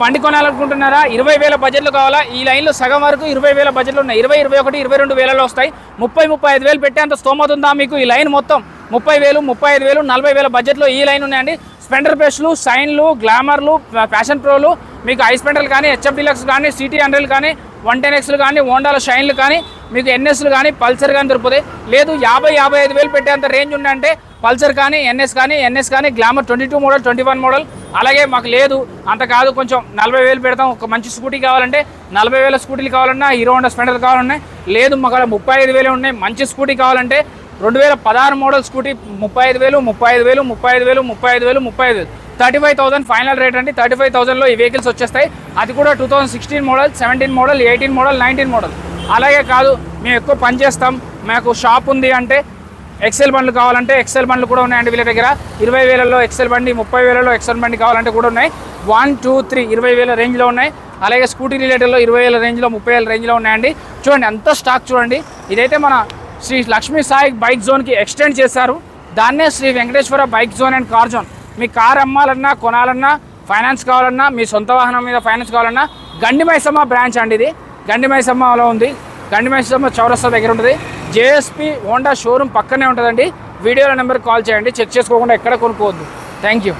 బండి కొనాలనుకుంటున్నారా? 20,000 బడ్జెట్లు కావాలా? ఈ లైన్లో సగం వరకు 20,000 బడ్జెట్లు ఉన్నాయి. 20, 21, 22,000 వస్తాయి. 30, 35,000 పెట్టేంత స్తోమత ఉందా మీకు? ఈ లైన్ మొత్తం 30,000, 35,000, 40,000 బడ్జెట్లో ఈ లైన్ ఉన్నాయండి. స్పెండర్ ప్లస్లు, షైన్లు, గ్లామర్లు, ప్యాషన్ ప్రోలు, మీకు ఐ స్పెండర్లు కానీ, హెచ్ఎఫ్ డీలక్స్ కానీ, సిటీ 100లు కానీ, 110Xలు కానీ, హోండాల షైన్లు కానీ, మీకు ఎన్ఎస్లు కానీ, పల్సర్ కానీ దొరుకుతాయి. లేదు 50,000 పెట్టేంత రేంజ్ ఉందంటే పల్సర్ కానీ, ఎన్ఎస్ కానీ, గ్లామర్ 22 మోడల్, 21 మోడల్. అలాగే మాకు లేదు అంత కాదు, కొంచెం 40,000 పెడతాం. ఒక మంచి స్కూటీ కావాలంటే 40,000 స్కూటీలు కావాలన్నా, హీరో హోండా స్పెండర్ కావాలన్నా, లేదు మాకు 35,000 ఉన్నాయి. మంచి స్కూటీ కావాలంటే 2016 మోడల్ స్కూటీ 35,000, 35,000 ఫైనల్ రేట్ అండి. 35,000లో ఈ వెహికల్స్ వచ్చేస్తాయి. అది కూడా 2016 మోడల్, 17 మోడల్, 18 మోడల్, 19 మోడల్. అలాగే కాదు మేము ఎక్కువ పని చేస్తాం, మాకు షాప్ ఉంది అంటే ఎక్సెల్ బండ్లు కావాలంటే ఎక్సెల్ బండ్లు కూడా ఉన్నాయండి వీళ్ళ దగ్గర. 20,000లో ఎక్సెల్ బండి, 30,000లో ఎక్సెల్ బండి కావాలంటే కూడా ఉన్నాయి. 1, 2, 3 20,000 రేంజ్లో ఉన్నాయి. అలాగే స్కూటీ రిలేటెడ్లో 20,000 రేంజ్లో, 30,000 రేంజ్లో ఉన్నాయండి. చూడండి అంత స్టాక్ చూడండి. ఇదైతే మన శ్రీ లక్ష్మీ సాయి బైక్ జోన్కి ఎక్స్టెండ్ చేశారు. దాన్నే Shri Venkateshwara bike zone and car zone. మీ కార్ అమ్మాలన్నా, కొనాలన్నా, ఫైనాన్స్ కావాలన్నా, మీ సొంత వాహనం మీద ఫైనాన్స్ కావాలన్నా గండి మైసమ్మ బ్రాంచ్ అండి. ఇది గండి మైసమ్మలో ఉంది. గండి మైసమ్మ చౌరస్తా దగ్గర ఉంటుంది. జేఎస్పీ హోండా షోరూమ్ పక్కనే ఉంటుందండి. వీడియోల నెంబర్కి కాల్ చేయండి. చెక్ చేసుకోకుండా ఎక్కడ కొనుక్కోవద్దు. Thank you.